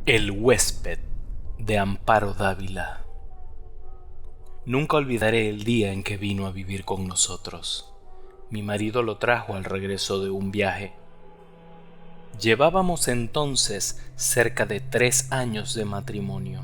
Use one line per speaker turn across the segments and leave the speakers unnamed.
El huésped de Amparo Dávila. Nunca olvidaré el día en que vino a vivir con nosotros. Mi marido lo trajo al regreso de un viaje. Llevábamos entonces cerca de 3 años de matrimonio.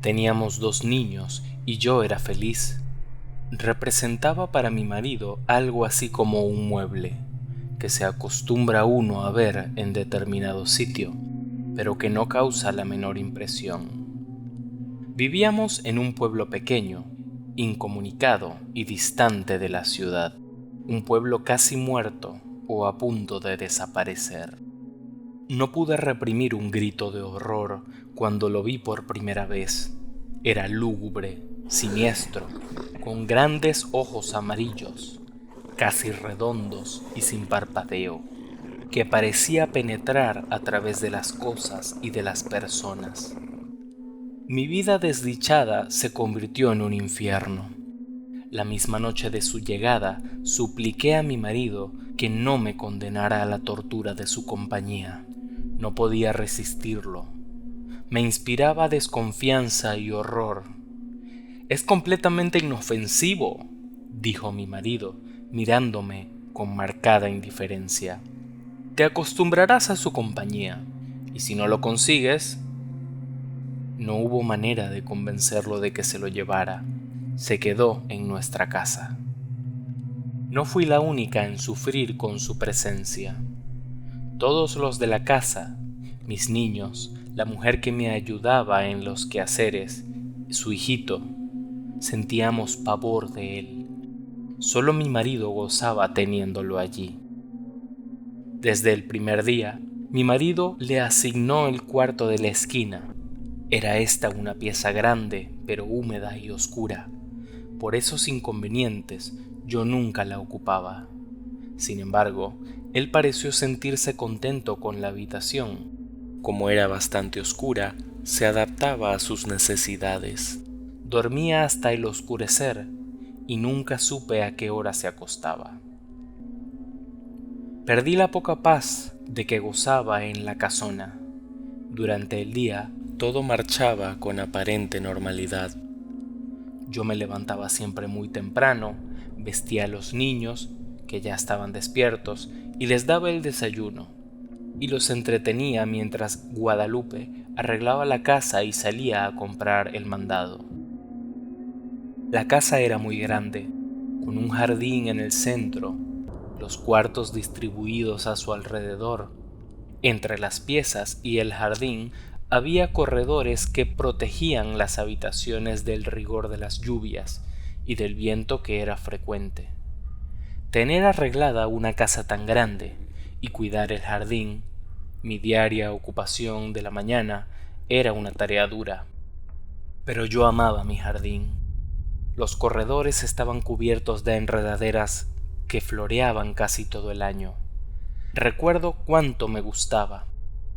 Teníamos 2 niños y yo era feliz. Representaba para mi marido algo así como un mueble, que se acostumbra uno a ver en determinado sitio, pero que no causa la menor impresión. Vivíamos en un pueblo pequeño, incomunicado y distante de la ciudad, un pueblo casi muerto o a punto de desaparecer. No pude reprimir un grito de horror cuando lo vi por primera vez. Era lúgubre, siniestro, con grandes ojos amarillos, casi redondos y sin parpadeo, que parecía penetrar a través de las cosas y de las personas. Mi vida desdichada se convirtió en un infierno. La misma noche de su llegada, supliqué a mi marido que no me condenara a la tortura de su compañía. No podía resistirlo. Me inspiraba desconfianza y horror. «Es completamente inofensivo», dijo mi marido, mirándome con marcada indiferencia. «Te acostumbrarás a su compañía, y si no lo consigues...». No hubo manera de convencerlo de que se lo llevara. Se quedó en nuestra casa. No fui la única en sufrir con su presencia. Todos los de la casa, mis niños, la mujer que me ayudaba en los quehaceres, su hijito, sentíamos pavor de él. Solo mi marido gozaba teniéndolo allí. Desde el primer día, mi marido le asignó el cuarto de la esquina. Era esta una pieza grande, pero húmeda y oscura. Por esos inconvenientes, yo nunca la ocupaba. Sin embargo, él pareció sentirse contento con la habitación. Como era bastante oscura, se adaptaba a sus necesidades. Dormía hasta el oscurecer y nunca supe a qué hora se acostaba. Perdí la poca paz de que gozaba en la casona. Durante el día, todo marchaba con aparente normalidad. Yo me levantaba siempre muy temprano, vestía a los niños, que ya estaban despiertos, y les daba el desayuno, y los entretenía mientras Guadalupe arreglaba la casa y salía a comprar el mandado. La casa era muy grande, con un jardín en el centro, los cuartos distribuidos a su alrededor. Entre las piezas y el jardín había corredores que protegían las habitaciones del rigor de las lluvias y del viento que era frecuente. Tener arreglada una casa tan grande y cuidar el jardín, mi diaria ocupación de la mañana, era una tarea dura. Pero yo amaba mi jardín. Los corredores estaban cubiertos de enredaderas que floreaban casi todo el año. Recuerdo cuánto me gustaba,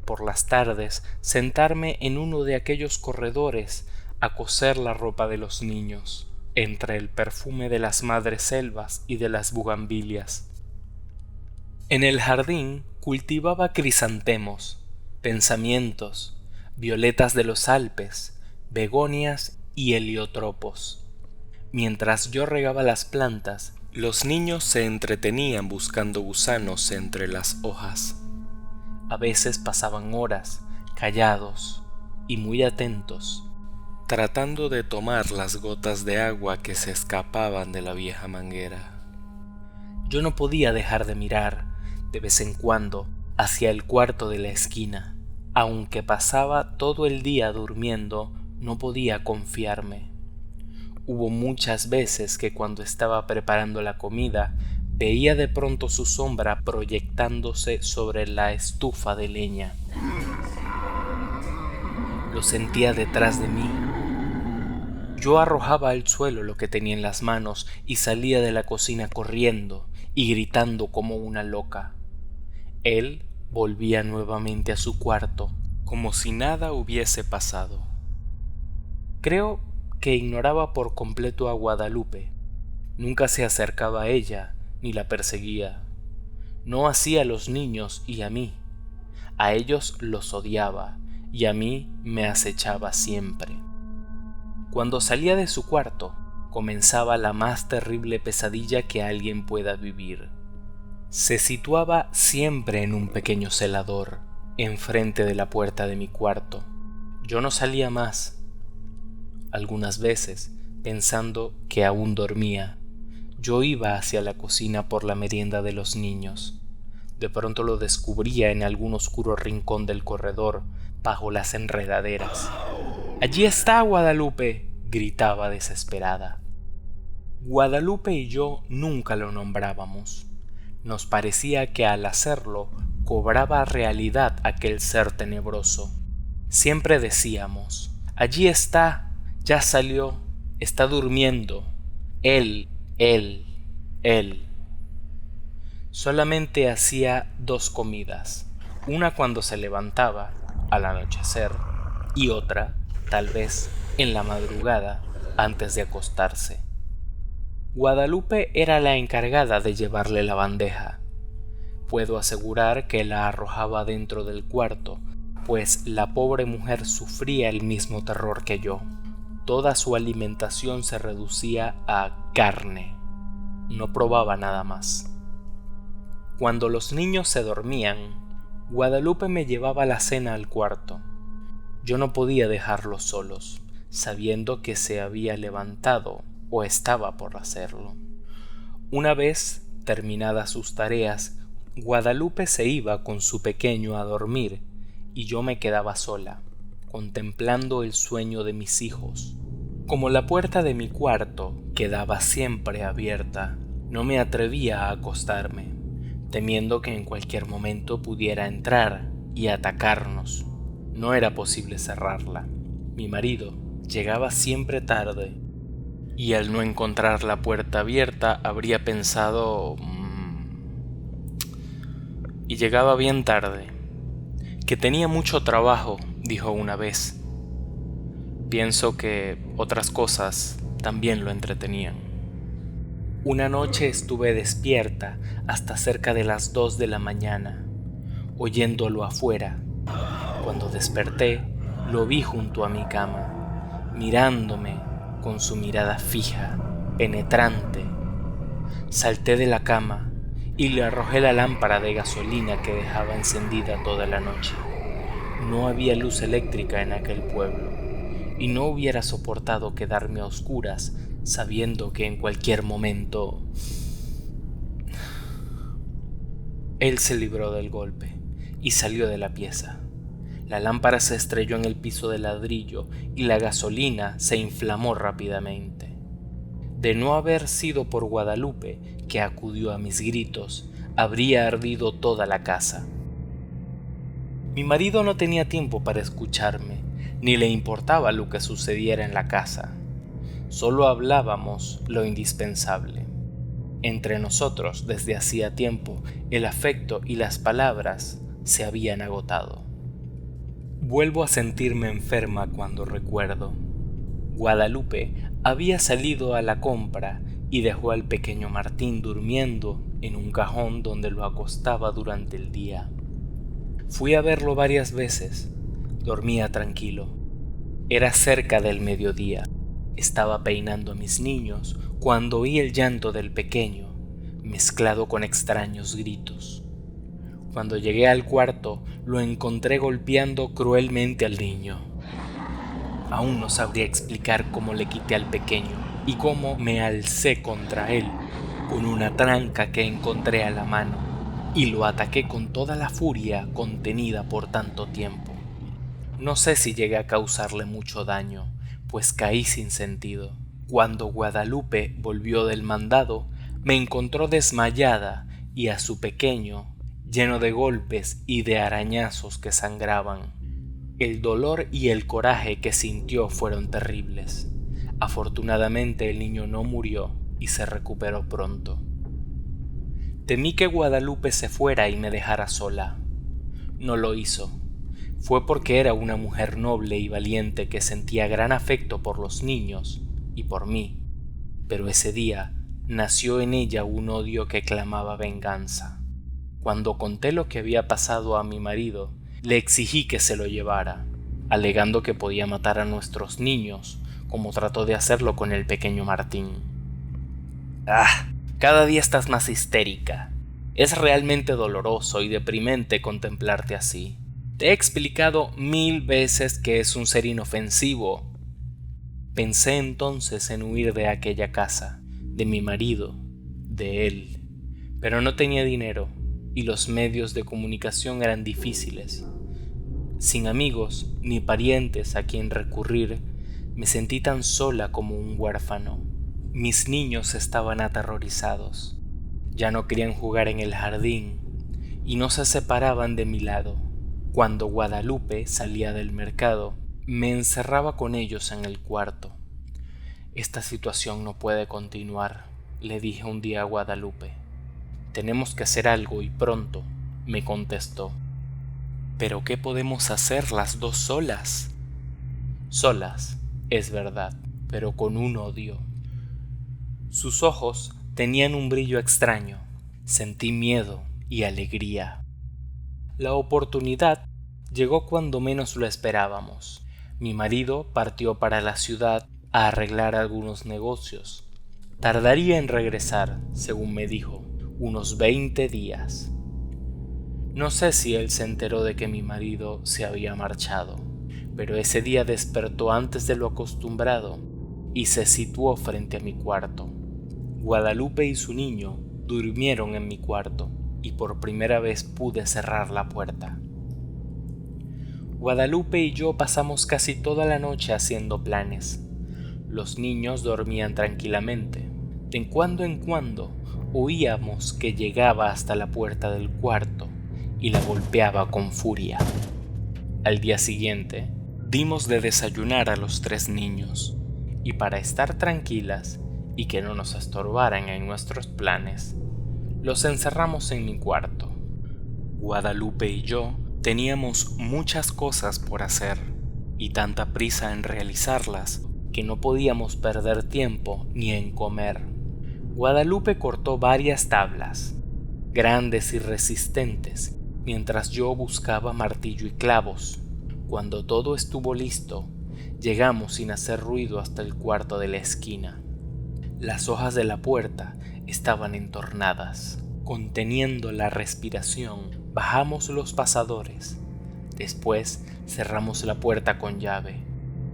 por las tardes, sentarme en uno de aquellos corredores a coser la ropa de los niños, entre el perfume de las madreselvas y de las bugambilias. En el jardín cultivaba crisantemos, pensamientos, violetas de los Alpes, begonias y heliotropos. Mientras yo regaba las plantas, los niños se entretenían buscando gusanos entre las hojas. A veces pasaban horas, callados y muy atentos, tratando de tomar las gotas de agua que se escapaban de la vieja manguera. Yo no podía dejar de mirar, de vez en cuando, hacia el cuarto de la esquina. Aunque pasaba todo el día durmiendo, no podía confiarme. Hubo muchas veces que cuando estaba preparando la comida, veía de pronto su sombra proyectándose sobre la estufa de leña. Lo sentía detrás de mí. Yo arrojaba al suelo lo que tenía en las manos y salía de la cocina corriendo y gritando como una loca. Él volvía nuevamente a su cuarto, como si nada hubiese pasado. Creo que ignoraba por completo a Guadalupe. Nunca se acercaba a ella ni la perseguía. No hacía a los niños y a mí. A ellos los odiaba y a mí me acechaba siempre. Cuando salía de su cuarto, comenzaba la más terrible pesadilla que alguien pueda vivir. Se situaba siempre en un pequeño celador, enfrente de la puerta de mi cuarto. Yo no salía más. Algunas veces, pensando que aún dormía, yo iba hacia la cocina por la merienda de los niños. De pronto lo descubría en algún oscuro rincón del corredor, bajo las enredaderas. «¡Allí está Guadalupe!», gritaba desesperada. Guadalupe y yo nunca lo nombrábamos. Nos parecía que al hacerlo cobraba realidad aquel ser tenebroso. Siempre decíamos: «Allí está, ya salió, está durmiendo. Él. Solamente hacía 2 comidas, una cuando se levantaba, al anochecer, y otra, tal vez, en la madrugada, antes de acostarse. Guadalupe era la encargada de llevarle la bandeja. Puedo asegurar que la arrojaba dentro del cuarto, pues la pobre mujer sufría el mismo terror que yo. Toda su alimentación se reducía a carne. No probaba nada más. Cuando los niños se dormían, Guadalupe me llevaba la cena al cuarto. Yo no podía dejarlos solos, sabiendo que se había levantado o estaba por hacerlo. Una vez terminadas sus tareas, Guadalupe se iba con su pequeño a dormir y yo me quedaba sola, contemplando el sueño de mis hijos. Como la puerta de mi cuarto quedaba siempre abierta, no me atrevía a acostarme, temiendo que en cualquier momento pudiera entrar y atacarnos. No era posible cerrarla. Mi marido llegaba siempre tarde, y al no encontrar la puerta abierta habría pensado... Y llegaba bien tarde. Que tenía mucho trabajo, dijo una vez. Pienso que otras cosas también lo entretenían. Una noche estuve despierta hasta cerca de las 2 de la mañana, oyéndolo afuera. Cuando desperté, lo vi junto a mi cama, mirándome con su mirada fija, penetrante. Salté de la cama y le arrojé la lámpara de gasolina que dejaba encendida toda la noche. No había luz eléctrica en aquel pueblo, y no hubiera soportado quedarme a oscuras sabiendo que en cualquier momento... Él se libró del golpe y salió de la pieza. La lámpara se estrelló en el piso de ladrillo y la gasolina se inflamó rápidamente. De no haber sido por Guadalupe, que acudió a mis gritos, habría ardido toda la casa. Mi marido no tenía tiempo para escucharme, ni le importaba lo que sucediera en la casa. Solo hablábamos lo indispensable. Entre nosotros, desde hacía tiempo, el afecto y las palabras se habían agotado. Vuelvo a sentirme enferma cuando recuerdo. Guadalupe había salido a la compra y dejó al pequeño Martín durmiendo en un cajón donde lo acostaba durante el día. Fui a verlo varias veces. Dormía tranquilo. Era cerca del mediodía. Estaba peinando a mis niños cuando oí el llanto del pequeño, mezclado con extraños gritos. Cuando llegué al cuarto, lo encontré golpeando cruelmente al niño. Aún no sabría explicar cómo le quité al pequeño y cómo me alcé contra él con una tranca que encontré a la mano y lo ataqué con toda la furia contenida por tanto tiempo. No sé si llegué a causarle mucho daño, pues caí sin sentido. Cuando Guadalupe volvió del mandado, me encontró desmayada y a su pequeño lleno de golpes y de arañazos que sangraban. El dolor y el coraje que sintió fueron terribles. Afortunadamente el niño no murió y se recuperó pronto. Temí que Guadalupe se fuera y me dejara sola. No lo hizo. Fue porque era una mujer noble y valiente que sentía gran afecto por los niños y por mí, pero ese día nació en ella un odio que clamaba venganza. Cuando conté lo que había pasado a mi marido, le exigí que se lo llevara. alegando que podía matar a nuestros niños, como trató de hacerlo con el pequeño Martín. Cada día estás más histérica. Es realmente doloroso y deprimente contemplarte así. Te he explicado 1000 veces que es un ser inofensivo. Pensé entonces en huir de aquella casa, de mi marido, de él. Pero no tenía dinero y los medios de comunicación eran difíciles. Sin amigos ni parientes a quien recurrir, me sentí tan sola como un huérfano. Mis niños estaban aterrorizados. Ya no querían jugar en el jardín y no se separaban de mi lado. Cuando Guadalupe salía del mercado, me encerraba con ellos en el cuarto. Esta situación no puede continuar, le dije un día a Guadalupe. Tenemos que hacer algo y pronto, me contestó. ¿Pero qué podemos hacer las dos solas? Solas, es verdad, pero con un odio. Sus ojos tenían un brillo extraño. Sentí miedo y alegría. La oportunidad llegó cuando menos lo esperábamos. Mi marido partió para la ciudad a arreglar algunos negocios. Tardaría en regresar, según me dijo, unos 20 días. No sé si él se enteró de que mi marido se había marchado, pero ese día despertó antes de lo acostumbrado y se situó frente a mi cuarto. Guadalupe y su niño durmieron en mi cuarto y por primera vez pude cerrar la puerta. Guadalupe y yo pasamos casi toda la noche haciendo planes. Los niños dormían tranquilamente. De cuando en cuando oíamos que llegaba hasta la puerta del cuarto y la golpeaba con furia. Al día siguiente, dimos de desayunar a los 3 niños, y para estar tranquilas y que no nos estorbaran en nuestros planes, los encerramos en mi cuarto. Guadalupe y yo teníamos muchas cosas por hacer y tanta prisa en realizarlas que no podíamos perder tiempo ni en comer. Guadalupe cortó varias tablas, grandes y resistentes, mientras yo buscaba martillo y clavos. Cuando todo estuvo listo, llegamos sin hacer ruido hasta el cuarto de la esquina. Las hojas de la puerta estaban entornadas. Conteniendo la respiración, bajamos los pasadores. Después cerramos la puerta con llave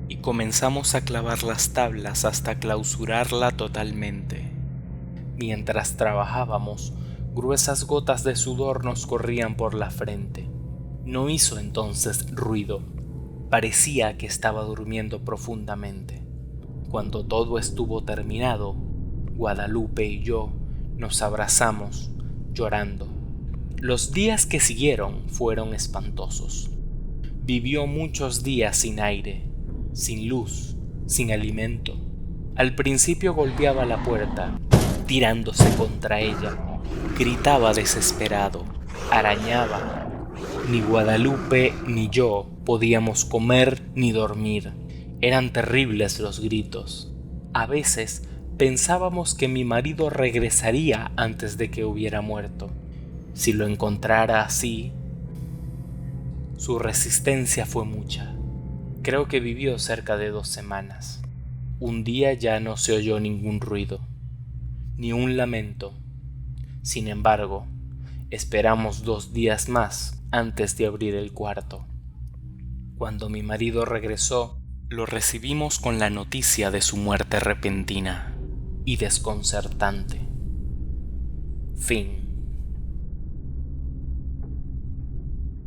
y comenzamos a clavar las tablas hasta clausurarla totalmente. Mientras trabajábamos, gruesas gotas de sudor nos corrían por la frente. No hizo entonces ruido. Parecía que estaba durmiendo profundamente. Cuando todo estuvo terminado, Guadalupe y yo nos abrazamos, llorando. Los días que siguieron fueron espantosos. Vivió muchos días sin aire, sin luz, sin alimento. Al principio golpeaba la puerta, tirándose contra ella. Gritaba desesperado, arañaba. Ni Guadalupe ni yo podíamos comer ni dormir. Eran terribles los gritos. A veces pensábamos que mi marido regresaría antes de que hubiera muerto. Si lo encontrara así, su resistencia fue mucha. Creo que vivió cerca de 2 semanas. Un día ya no se oyó ningún ruido, ni un lamento. Sin embargo, esperamos 2 días más antes de abrir el cuarto. Cuando mi marido regresó, lo recibimos con la noticia de su muerte repentina y desconcertante. Fin.